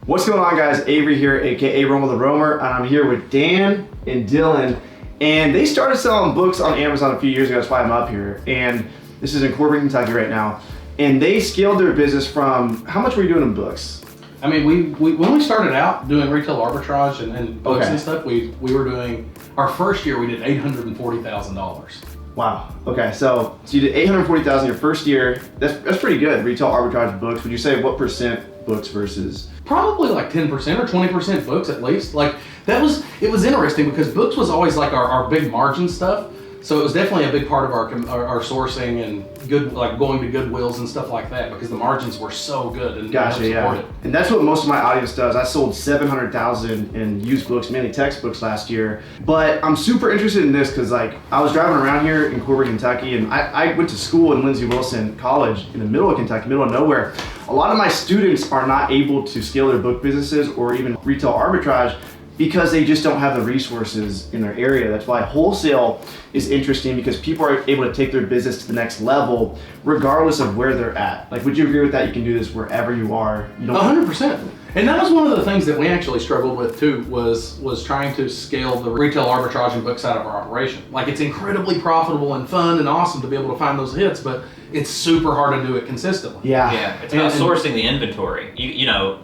What's going on, guys? Avery here, aka Romo the Roamer, and I'm here with Dan and Dylan. And they started selling books on Amazon a few years ago. That's why I'm up here. And this is in Corbin, Kentucky right now. And they scaled their business from, how much were you doing in books? I mean, we when we started out doing retail arbitrage and books and stuff, we were doing, our first year we did $840,000. Wow. Okay, so you did $840,000 your first year. That's pretty good. Retail arbitrage books. Would you say what percent books versus? Probably like 10% or 20% books at least. Like it was interesting because books was always like our big margin stuff. So it was definitely a big part of our sourcing and good, like going to Goodwills and stuff like that, because the margins were so good and gotcha, yeah. And that's what most of my audience does. I sold 700,000 in used books, mainly textbooks last year. But I'm super interested in this because like I was driving around here in Corbin, Kentucky, and I went to school in Lindsey Wilson College in the middle of Kentucky, middle of nowhere. A lot of my students are not able to scale their book businesses or even retail arbitrage because they just don't have the resources in their area. That's why wholesale is interesting, because people are able to take their business to the next level regardless of where they're at. Like, would you agree with that? You can do this wherever you are. You don't 100%. And that was one of the things that we actually struggled with too, was trying to scale the retail arbitrage and book side of our operation. Like, it's incredibly profitable and fun and awesome to be able to find those hits, but it's super hard to do it consistently. Yeah, it's about sourcing the inventory. You know,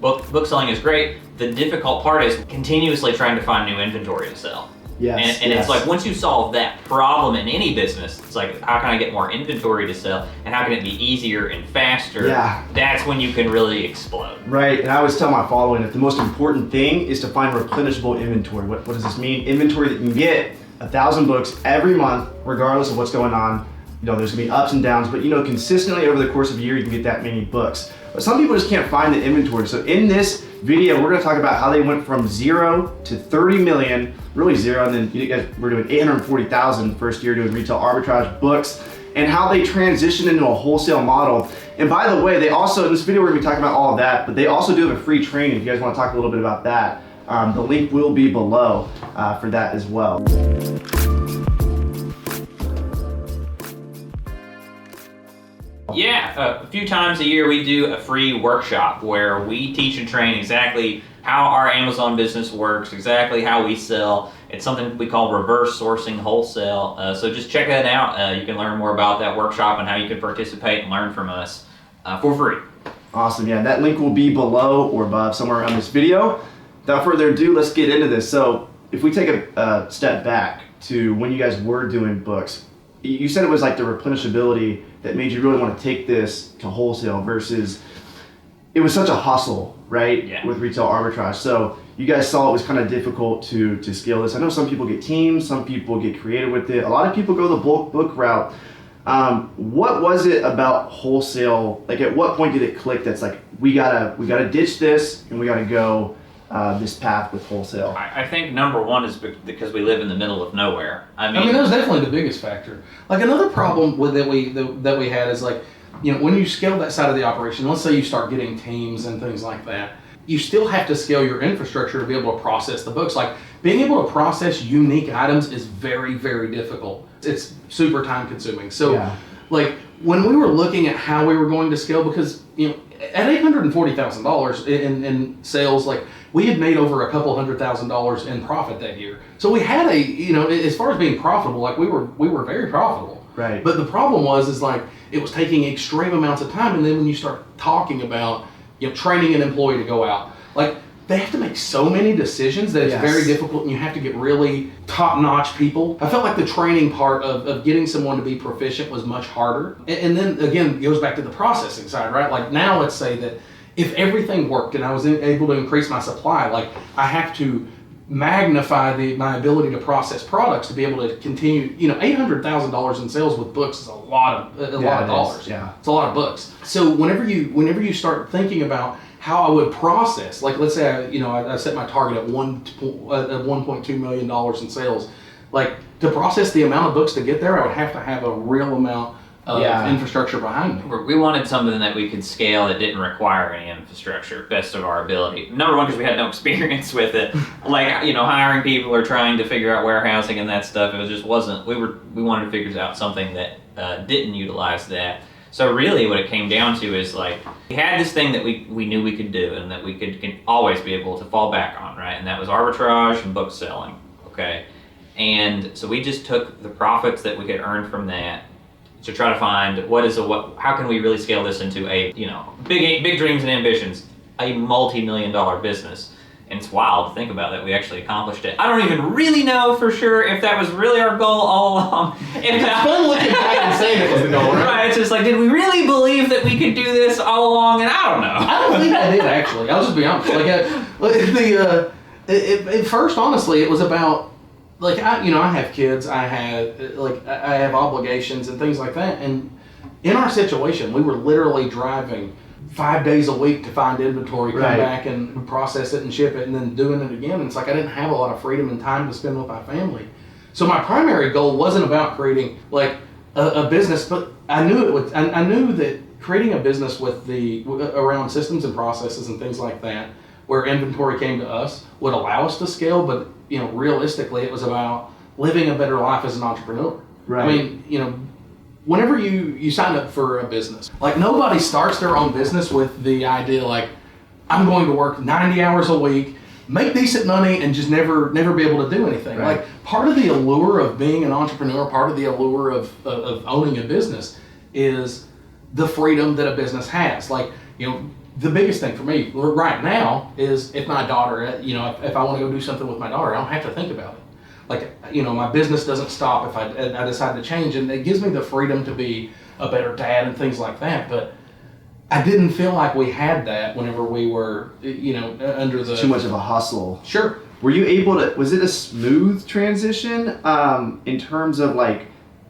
book selling is great. The difficult part is continuously trying to find new inventory to sell. Yes, and it's like, once you solve that problem in any business, it's like, how can I get more inventory to sell, and how can it be easier and faster? Yeah. That's when you can really explode. Right, and I always tell my following that the most important thing is to find replenishable inventory. What does this mean? Inventory that you can get 1,000 books every month, regardless of what's going on. You know, there's gonna be ups and downs, but you know, consistently over the course of a year, you can get that many books. But some people just can't find the inventory. So in this video, we're gonna talk about how they went from 0 to 30 million, really 0, and then you guys were doing 840,000 first year doing retail arbitrage books, and how they transitioned into a wholesale model. And by the way, they also, in this video, we're gonna be talking about all of that, but they also do have a free training if you guys wanna talk a little bit about that. The link will be below for that as well. Yeah, a few times a year we do a free workshop where we teach and train exactly how our Amazon business works, exactly how we sell. It's something we call reverse sourcing wholesale. So just check that out. You can learn more about that workshop and how you can participate and learn from us for free. Awesome, yeah, that link will be below or above somewhere around this video. Without further ado, let's get into this. So if we take a step back to when you guys were doing books, you said it was like the replenishability that made you really want to take this to wholesale versus it was such a hustle, right? Yeah. With retail arbitrage. So you guys saw it was kind of difficult to scale this. I know some people get teams, some people get creative with it. A lot of people go the bulk book route. What was it about wholesale? Like, at what point did it click that's like, we gotta ditch this and we gotta go this path with wholesale? I think number one is because we live in the middle of nowhere. I mean that was definitely the biggest factor. Like, another problem that we had is, like, you know, when you scale that side of the operation, let's say you start getting teams and things like that, you still have to scale your infrastructure to be able to process the books. Like, being able to process unique items is very, very difficult. It's super time consuming. So like, when we were looking at how we were going to scale, because, you know, at $840,000 in sales, like, we had made over a couple $100,000 in profit that year. So we had a, you know, as far as being profitable, like, we were very profitable. Right. But the problem was like, it was taking extreme amounts of time. And then when you start talking about, you know, training an employee to go out, like, they have to make so many decisions that it's very difficult, and you have to get really top-notch people. I felt like the training part of getting someone to be proficient was much harder. And then again, it goes back to the processing side, right? Like, now let's say that if everything worked and I was able to increase my supply, like, I have to magnify my ability to process products to be able to continue. You know, $800,000 in sales with books is a lot of dollars. Yeah, it's a lot of books. So whenever you start thinking about how I would process, like, let's say I set my target at $1.2 million in sales. Like, to process the amount of books to get there, I would have to have a real amount of infrastructure behind me. We wanted something that we could scale that didn't require any infrastructure, best of our ability. Number one, because we had no experience with it. Like, you know, hiring people or trying to figure out warehousing and that stuff, it just wasn't, we wanted to figure out something that didn't utilize that. So really what it came down to is like, we had this thing that we knew we could do and that we could always be able to fall back on, right? And that was arbitrage and book selling, okay? And so we just took the profits that we could earn from that to try to find how can we really scale this into a, big dreams and ambitions, a multi-million-dollar business. And it's wild to think about that we actually accomplished it. I don't even really know for sure if that was really our goal all along. It's fun looking back and saying it was the goal, right? Right, it's just like, did we really believe that we could do this all along? And I don't know. I don't think I did, actually. I'll just be honest. At first, honestly, it was about, I have kids, I have obligations and things like that. And in our situation, we were literally driving 5 days a week to find inventory, come back and process it and ship it, and then doing it again. And it's like I didn't have a lot of freedom and time to spend with my family. So my primary goal wasn't about creating a business, but I knew that creating a business around systems and processes and things like that, where inventory came to us, would allow us to scale. But realistically, it was about living a better life as an entrepreneur. Right. I mean, whenever you sign up for a business, nobody starts their own business with the idea I'm going to work 90 hours a week, make decent money, and just never be able to do anything. Right. Part of the allure of being an entrepreneur, part of the allure of owning a business is the freedom that a business has. The biggest thing for me right now is if my daughter, if I want to go do something with my daughter, I don't have to think about it. My business doesn't stop if I decide to change, and it gives me the freedom to be a better dad and things like that. But I didn't feel like we had that whenever we were, under the... Too much of a hustle. Sure. Were you able to, was it a smooth transition in terms of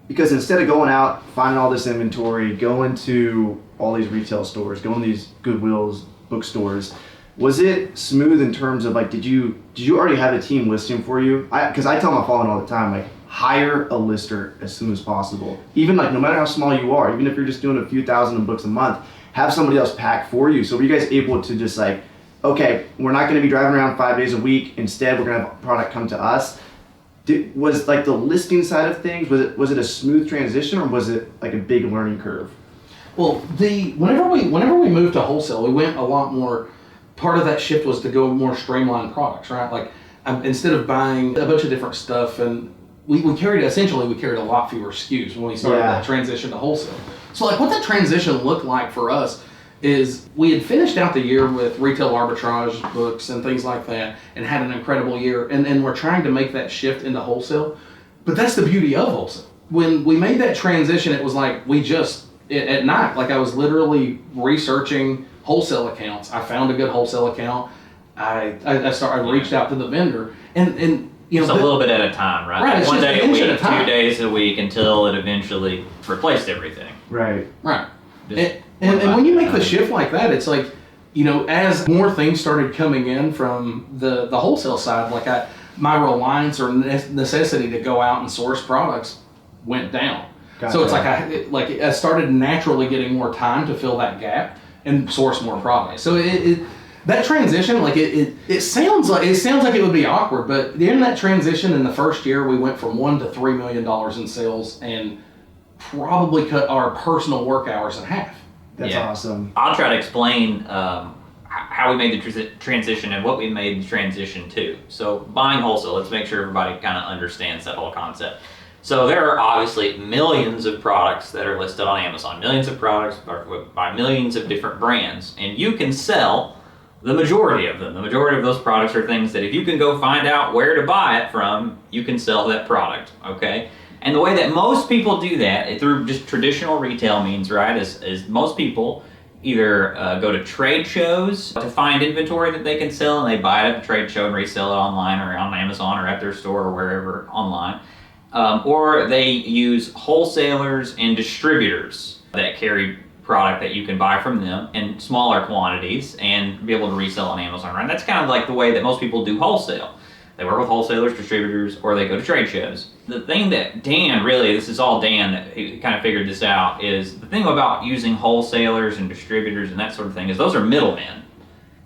because instead of going out, finding all this inventory, going to all these retail stores, going to these Goodwills, bookstores, was it smooth in terms of did you already have a team listing for you? Because I tell my following all the time, hire a lister as soon as possible. Even no matter how small you are, even if you're just doing a few thousand books a month, have somebody else pack for you. So were you guys able to just okay, we're not going to be driving around 5 days a week. Instead, we're going to have a product come to us. Was the listing side of things, was it a smooth transition, or was it a big learning curve? Well, whenever we moved to wholesale, we went a lot more. Part of that shift was to go more streamlined products, right? Instead of buying a bunch of different stuff, and we carried a lot fewer SKUs when we started that transition to wholesale. So what that transition looked like for us is we had finished out the year with retail arbitrage books and things like that, and had an incredible year, and we're trying to make that shift into wholesale. But that's the beauty of wholesale. When we made that transition, it was at night, I was literally researching wholesale accounts. I found a good wholesale account. I reached out to the vendor, and just a little bit at a time, right? Right. One day a week, 2 days a week, until it eventually replaced everything. Right. Right. And when you make the shift like that, it's as more things started coming in from the wholesale side, my reliance or necessity to go out and source products went down. Gotcha. So it's I started naturally getting more time to fill that gap and source more products. So that transition, it sounds like it would be awkward, but in that transition in the first year, we went from $1 to $3 million in sales, and probably cut our personal work hours in half. That's awesome. I'll try to explain how we made the transition and what we made the transition to. So buying wholesale, let's make sure everybody kind of understands that whole concept. So there are obviously millions of products that are listed on Amazon, millions of products by millions of different brands, and you can sell the majority of them. The majority of those products are things that if you can go find out where to buy it from, you can sell that product, okay? And the way that most people do that, through just traditional retail means, right, is most people either go to trade shows to find inventory that they can sell, and they buy it at the trade show and resell it online or on Amazon or at their store or wherever online. Or they use wholesalers and distributors that carry product that you can buy from them in smaller quantities and be able to resell on Amazon, right? That's kind of the way that most people do wholesale. They work with wholesalers, distributors, or they go to trade shows. The thing that this is all Dan that kind of figured this out, is the thing about using wholesalers and distributors and that sort of thing is those are middlemen,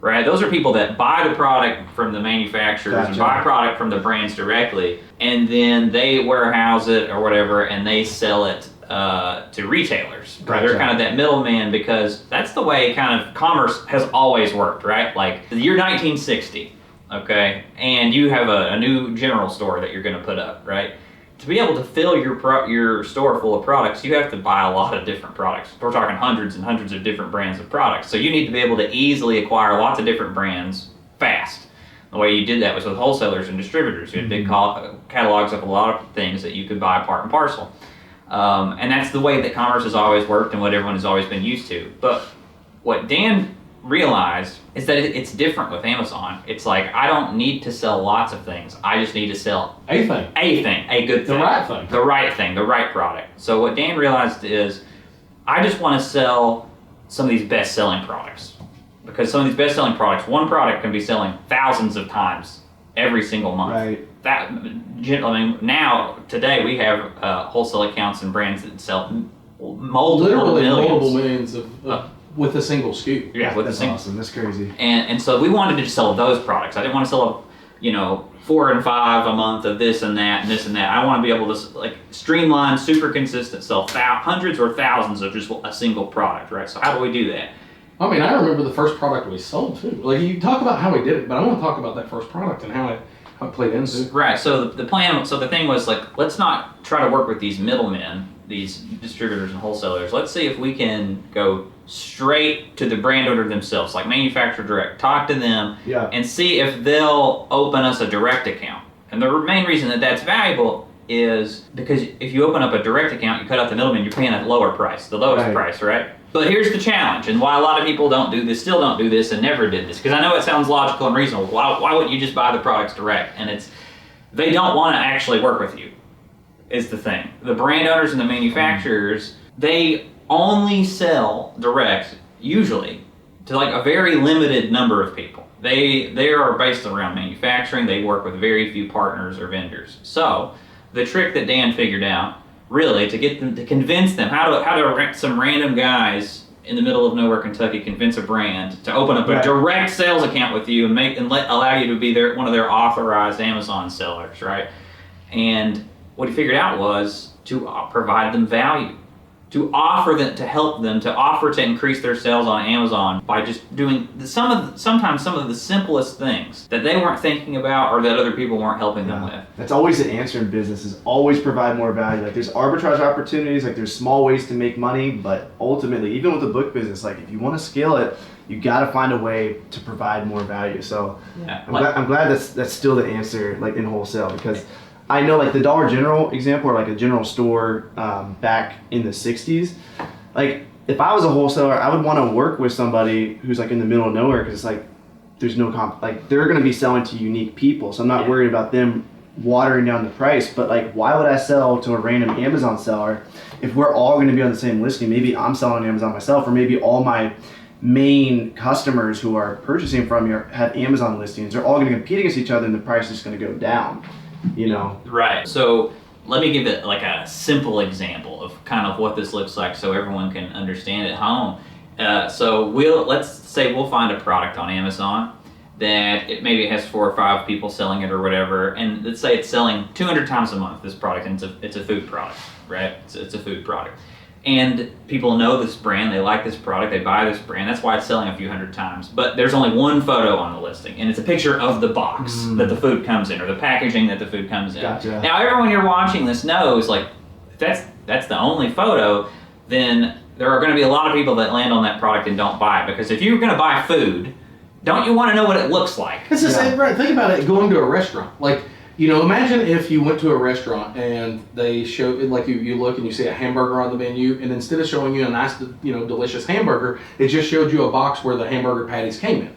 right? Those are people that buy the product from the manufacturers and buy product from the brands directly, and then they warehouse it or whatever, and they sell it to retailers. Right? Gotcha. They're kind of that middleman because that's the way kind of commerce has always worked, right? Like the year 1960, okay, and you have a new general store that you're going to put up, right? To be able to fill your store full of products, you have to buy a lot of different products. We're talking hundreds and hundreds of different brands of products. So you need to be able to easily acquire lots of different brands fast. The way you did that was with wholesalers and distributors. You had big catalogs of a lot of things that you could buy part and parcel. And that's the way that commerce has always worked and what everyone has always been used to. But what Dan realized is that it's different with Amazon. It's like, I don't need to sell lots of things. I just need to sell a thing, a good thing. The right thing, the right product. So what Dan realized is, I just want to sell some of these best-selling products. Because some of these best-selling products, one product can be selling thousands of times every single month. Right. That, I mean, now, today, we have wholesale accounts and brands that sell multiple millions of with a single SKU. Yeah, with that's awesome. That's crazy. And so we wanted to just sell those products. I didn't want to sell, 4 and 5 a month of this and that and this and that. I want to be able to streamline, super consistent, sell hundreds or thousands of just a single product, right? So how do we do that? I mean, I remember the first product we sold too. Like, you talk about how we did it, but I want to talk about that first product and how it played into. Right. So the plan. So the thing was let's not try to work with these middlemen, these distributors and wholesalers. Let's see if we can go straight to the brand owner themselves, like manufacturer direct. Talk to them and see if they'll open us a direct account. And the main reason that that's valuable is because if you open up a direct account, you cut out the middleman, you're paying a lower price, the lowest price, right? But here's the challenge, and why a lot of people don't do this, still don't do this, and never did this, because I know it sounds logical and reasonable. Why wouldn't you just buy the products direct? And they don't want to actually work with you, is the thing. The brand owners and the manufacturers, they only sell direct, usually, to a very limited number of people. They are based around manufacturing. They work with very few partners or vendors. So the trick that Dan figured out, really, to get them, to convince them, how to some random guys in the middle of nowhere, Kentucky, convince a brand to open up a direct sales account with you and allow you to be one of their authorized Amazon sellers, right? And what he figured out was to provide them value, to offer them, to help them, to offer to increase their sales on Amazon by just doing sometimes some of the simplest things that they weren't thinking about or that other people weren't helping them with. That's always the answer in business, is always provide more value. There's arbitrage opportunities, there's small ways to make money, but ultimately, even with the book business, if you want to scale it, you got to find a way to provide more value. So I'm glad that's still the answer in wholesale, because I know the Dollar General example, or a general store back in the 60s, if I was a wholesaler, I would want to work with somebody who's in the middle of nowhere, because there's no they're going to be selling to unique people, so I'm not worried about them watering down the price. But why would I sell to a random Amazon seller if we're all going to be on the same listing? Maybe I'm selling on Amazon myself, or maybe all my main customers who are purchasing from you have Amazon listings. They're all going to compete against each other, and the price is going to go down. Right. So let me give it a simple example of kind of what this looks like so everyone can understand at home. So let's say we'll find a product on Amazon that maybe it has 4 or 5 people selling it or whatever, and let's say it's selling 200 times a month, this product, and it's a food product, right? It's a food product. And people know this brand, they like this product, they buy this brand, that's why it's selling a few hundred times. But there's only one photo on the listing, and it's a picture of the box that the food comes in, or the packaging that the food comes in. Gotcha. Now, everyone you're watching this knows, if that's the only photo, then there are going to be a lot of people that land on that product and don't buy it. Because if you're going to buy food, don't you want to know what it looks like? It's the same, right? Think about it going to a restaurant. Imagine if you went to a restaurant and they show, you look and you see a hamburger on the menu, and instead of showing you a nice, delicious hamburger, it just showed you a box where the hamburger patties came in.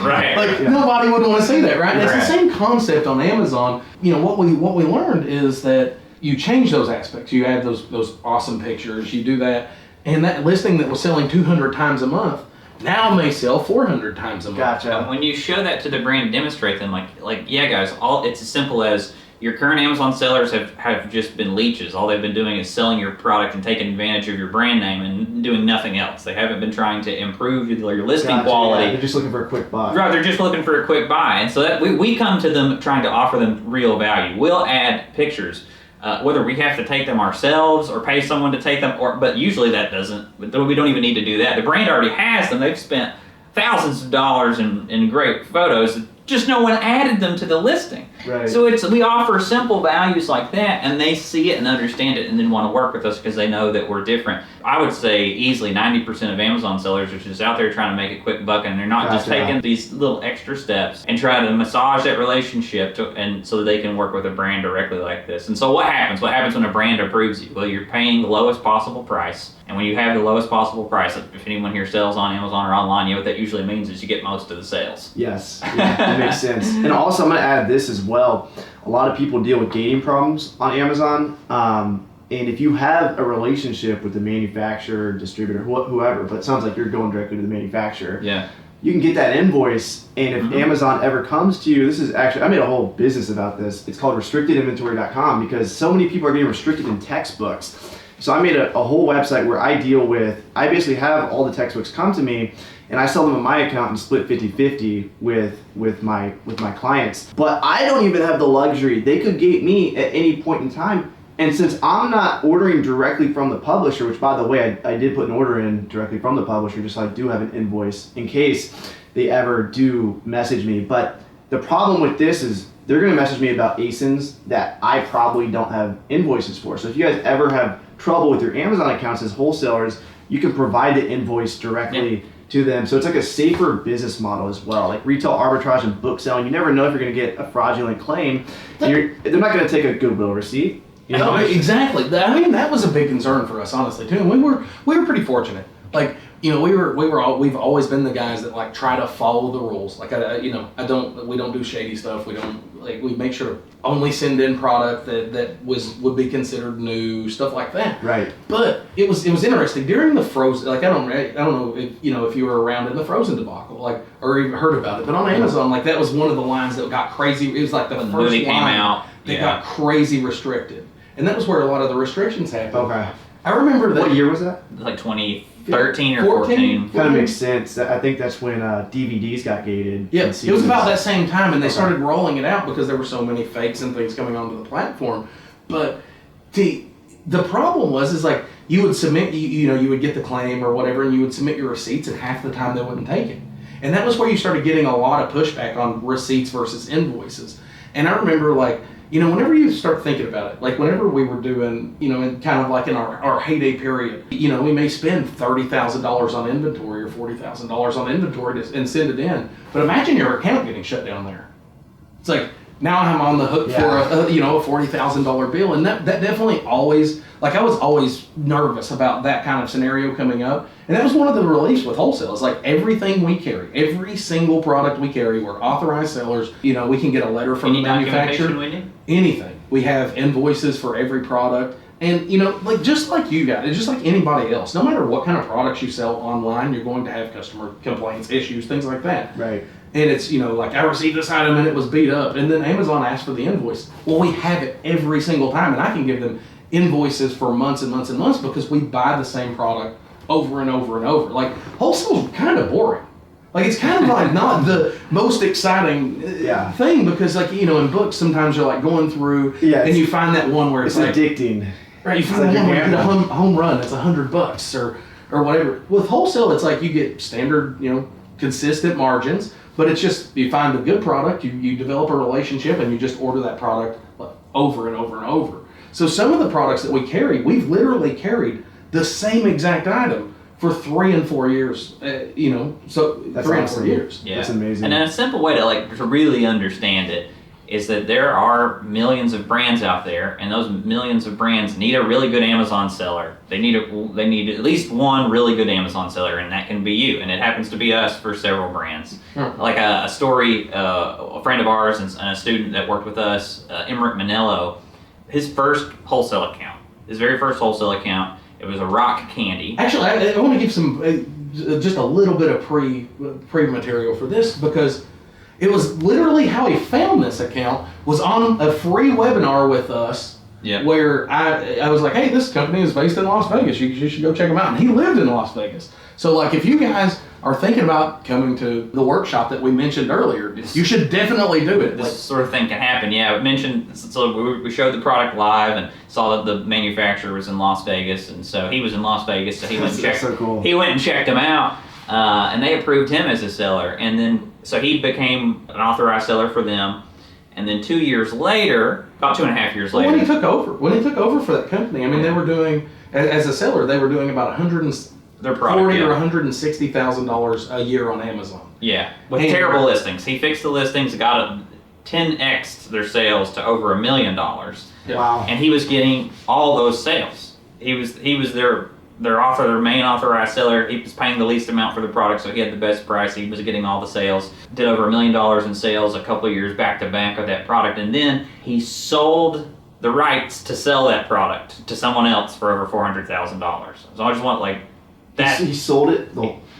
Right. Nobody would want to see that, right? It's the same concept on Amazon. What we learned is that you change those aspects. You add those awesome pictures. You do that, and that listing that was selling 200 times a month now may sell 400 times a month. Gotcha. When you show that to the brand and demonstrate them, guys, it's as simple as your current Amazon sellers have just been leeches. All they've been doing is selling your product and taking advantage of your brand name and doing nothing else. They haven't been trying to improve your listing quality. Yeah, they're just looking for a quick buy. Right, they're just looking for a quick buy. And so that we come to them trying to offer them real value. We'll add pictures whether we have to take them ourselves or pay someone to take them, but usually that doesn't. We don't even need to do that. The brand already has them. They've spent thousands of dollars in great photos. Just no one added them to the listing. Right. So we offer simple values like that, and they see it and understand it, and then want to work with us because they know that we're different. I would say easily 90% of Amazon sellers are just out there trying to make a quick buck, and they're not just taking these little extra steps and trying to massage that relationship and so that they can work with a brand directly like this. And so what happens? What happens when a brand approves you? Well, you're paying the lowest possible price. And when you have the lowest possible price, if anyone here sells on Amazon or online, you know what that usually means is you get most of the sales. Yes, yeah, that makes sense. And also, I'm going to add this as well. A lot of people deal with gating problems on Amazon. And if you have a relationship with the manufacturer, distributor, whoever, but it sounds like you're going directly to the manufacturer. Yeah. You can get that invoice, and if Amazon ever comes to you, this is actually, I made a whole business about this. It's called restrictedinventory.com because so many people are getting restricted in textbooks. So I made a whole website where I basically have all the textbooks come to me, and I sell them on my account and split 50-50 with my clients. But I don't even have the luxury. They could gate me at any point in time. And since I'm not ordering directly from the publisher, which by the way, I did put an order in directly from the publisher, just so I do have an invoice in case they ever do message me. But the problem with this is they're gonna message me about ASINs that I probably don't have invoices for. So if you guys ever have trouble with your Amazon accounts as wholesalers, you can provide the invoice directly to them. So it's like a safer business model as well. Like retail arbitrage and book selling, you never know if you're gonna get a fraudulent claim. And they're not gonna take a goodwill receipt. You know? Exactly. I mean, that was a big concern for us, honestly, too. And we were pretty fortunate. Like, you know, we've always been the guys that like try to follow the rules. Like, we don't do shady stuff. We make sure to only send in product that would be considered new, stuff like that. Right. But it was interesting during the Frozen. Like, I don't know if you were around in the Frozen debacle, like, or even heard about it. But on Amazon, like, that was one of the lines that got crazy. It was like the first line came out. That got crazy restricted. And that was where a lot of the restrictions happened. Okay. I remember that. What year was that? Like 2013 or 14. Kind of makes sense. I think that's when DVDs got gated. Yeah, it was about that same time, and they started rolling it out because there were so many fakes and things coming onto the platform. But the problem is like you would submit, you would get the claim or whatever, and you would submit your receipts, and half the time they wouldn't take it. And that was where you started getting a lot of pushback on receipts versus invoices. And I remember, like, whenever you start thinking about it, like whenever we were doing, in kind of like in our heyday period, we may spend $30,000 on inventory or $40,000 on inventory and send it in. But imagine your account getting shut down there. It's like, now I'm on the hook for a $40,000 bill. And that definitely always, like, I was always nervous about that kind of scenario coming up. And that was one of the reliefs with wholesale. It's like everything we carry, every single product we carry, we're authorized sellers. We can get a letter from the manufacturer. We need? Anything. We have invoices for every product. And, like, just like you guys, just like anybody else, no matter what kind of products you sell online, you're going to have customer complaints, issues, things like that. Right. And it's, like, I received this item and it was beat up. And then Amazon asked for the invoice. Well, we have it every single time. And I can give them invoices for months and months and months because we buy the same product over and over and over. Like, wholesale's kind of boring. Like, it's kind of like not the most exciting thing because, like, in books, sometimes you're like going through and you find that one where it's like addicting. Right, you find that one where you get a home run, it's $100 or whatever. With wholesale, it's like you get standard, consistent margins, but it's just you find a good product, you develop a relationship, and you just order that product over and over and over. So some of the products that we carry, we've literally carried the same exact item for 3 and 4 years, so that's 3 and 4 years. Yeah. That's amazing. And a simple way to really understand it is that there are millions of brands out there, and those millions of brands need a really good Amazon seller. They need at least one really good Amazon seller, and that can be you. And it happens to be us for several brands. Like a story, a friend of ours and a student that worked with us, Emmerich Manello, his first wholesale account, his very first wholesale account, it was a rock candy. Actually, I want to give some just a little bit of pre material for this because it was literally how he found this account was on a free webinar with us where I was like, hey, this company is based in Las Vegas. You should go check them out. And he lived in Las Vegas. So, like, if you guys are thinking about coming to the workshop that we mentioned earlier, you should definitely do it. This sort of thing can happen. Yeah, we mentioned, so we showed the product live and saw that the manufacturer was in Las Vegas, and so he was in Las Vegas, so he went and checked. So cool. He went and checked them out, and they approved him as a seller, and then so he became an authorized seller for them. And then 2 years later, about 2.5 years later, when he took over for that company, I mean, they were doing, as a seller, they were doing about their product, or $160,000 a year on Amazon. Yeah, with terrible listings. He fixed the listings, got a 10x their sales to over $1 million. Wow. And he was getting all those sales. He was their main authorized seller. He was paying the least amount for the product, so he had the best price. He was getting all the sales. Did over $1 million in sales a couple of years back to back of that product, and then he sold the rights to sell that product to someone else for over $400,000. So I just want that. He sold it.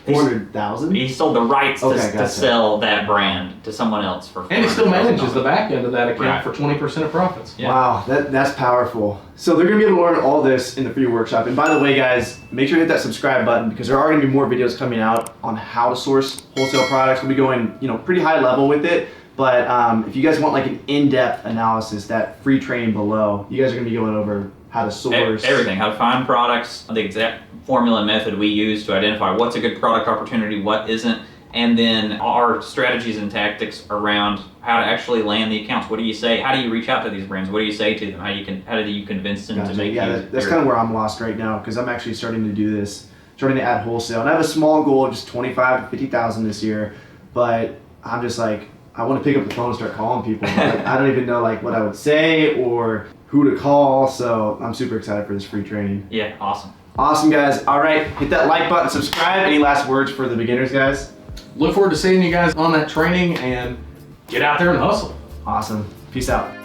400,000. He sold the rights Okay, to sell that brand to someone else for. And he still manages the back end of that account for 20% of profits. Yeah. Wow, that's powerful. So they're gonna be able to learn all this in the free workshop. And by the way, guys, make sure to hit that subscribe button because there are gonna be more videos coming out on how to source wholesale products. We'll be going, pretty high level with it. But if you guys want like an in-depth analysis, that free training below, you guys are gonna be going over how to source everything, how to find products, the exact formula and method we use to identify what's a good product opportunity, what isn't, and then our strategies and tactics around how to actually land the accounts. What do you say? How do you reach out to these brands? What do you say to them? How do you convince them to make that's kind of where I'm lost right now because I'm actually starting to do this, starting to add wholesale. And I have a small goal of just 25 to 50,000 this year, but I'm just like, I want to pick up the phone and start calling people. But I don't even know what I would say or who to call, so I'm super excited for this free training. Yeah, awesome. Awesome, guys. All right, hit that like button, subscribe. Any last words for the beginners, guys? Look forward to seeing you guys on that training and get out there and hustle. Awesome. Peace out.